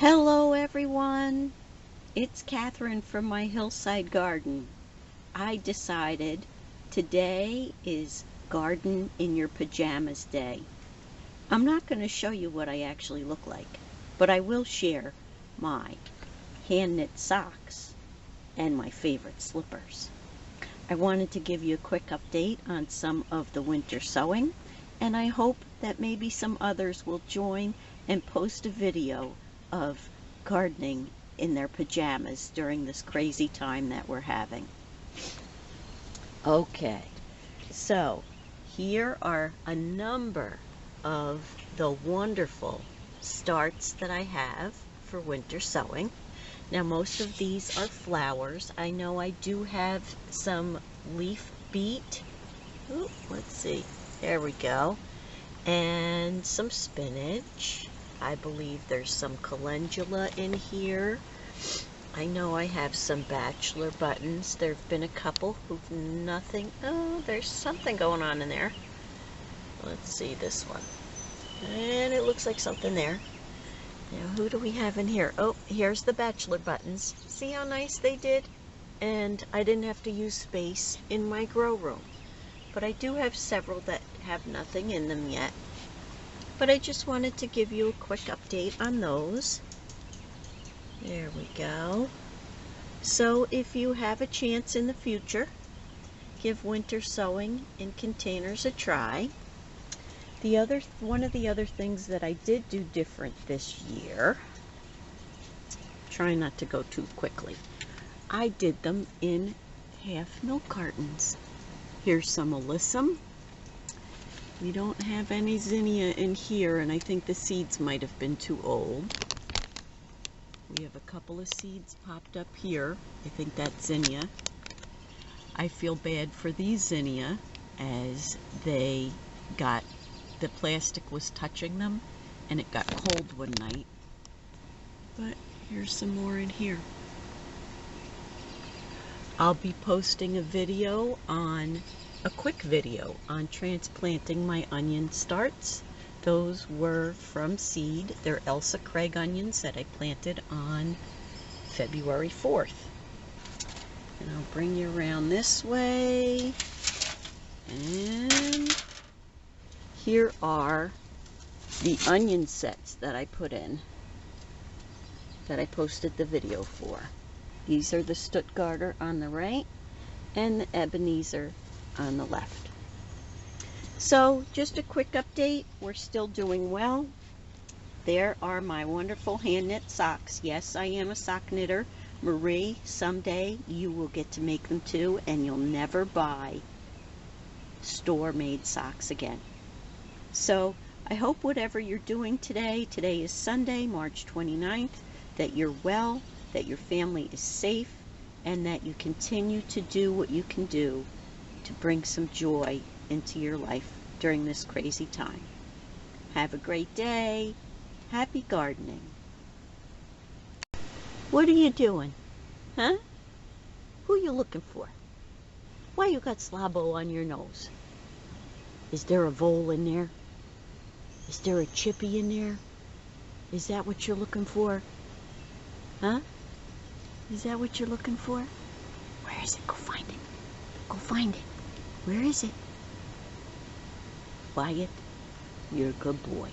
Hello everyone, it's Catherine from my hillside garden. I decided today is Garden in Your Pajamas Day. I'm not going to show you what I actually look like, but I will share my hand knit socks and my favorite slippers. I wanted to give you a quick update on some of the winter sewing, and I hope that maybe some others will join and post a video of gardening in their pajamas during this crazy time that we're having. Okay, so here are a number of the wonderful starts that I have for winter sewing. Now most of these are flowers. I know I do have some leaf beet. Ooh, let's see, there we go. And some spinach. I believe there's some calendula in here. I know I have some bachelor buttons. There have been a couple who've nothing. Oh, there's something going on in there. Let's see this one. And it looks like something there. Now, who do we have in here? Oh, here's the bachelor buttons. See how nice they did? And I didn't have to use space in my grow room. But I do have several that have nothing in them yet. But I just wanted to give you a quick update on those. There we go. So if you have a chance in the future, give winter sewing in containers a try. One of the other things that I did do different this year, try not to go too quickly, I did them in half milk cartons. Here's some alyssum. We don't have any zinnia in here, and I think the seeds might have been too old. We have a couple of seeds popped up here. I think that's zinnia. I feel bad for these zinnia as the plastic was touching them and it got cold one night. But here's some more in here. I'll be posting a quick video on transplanting my onion starts. Those were from seed. They're Elsa Craig onions that I planted on February 4th. And I'll bring you around this way. And here are the onion sets that I put in, that I posted the video for. These are the Stuttgarter on the right and the Ebenezer on the left. So just a quick update, we're still doing well. There are my wonderful hand knit socks. Yes, I am a sock knitter. Marie, someday you will get to make them too, and you'll never buy store-made socks again. So I hope whatever you're doing today is Sunday, March 29th, that you're well, that your family is safe, and that you continue to do what you can do to bring some joy into your life during this crazy time. Have a great day. Happy gardening. What are you doing? Huh? Who you looking for? Why you got slobbo on your nose? Is there a vole in there? Is there a chippy in there? Is that what you're looking for? Huh? Is that what you're looking for? Where is it? Go find it. Go find it. Where is it? Wyatt, you're a good boy.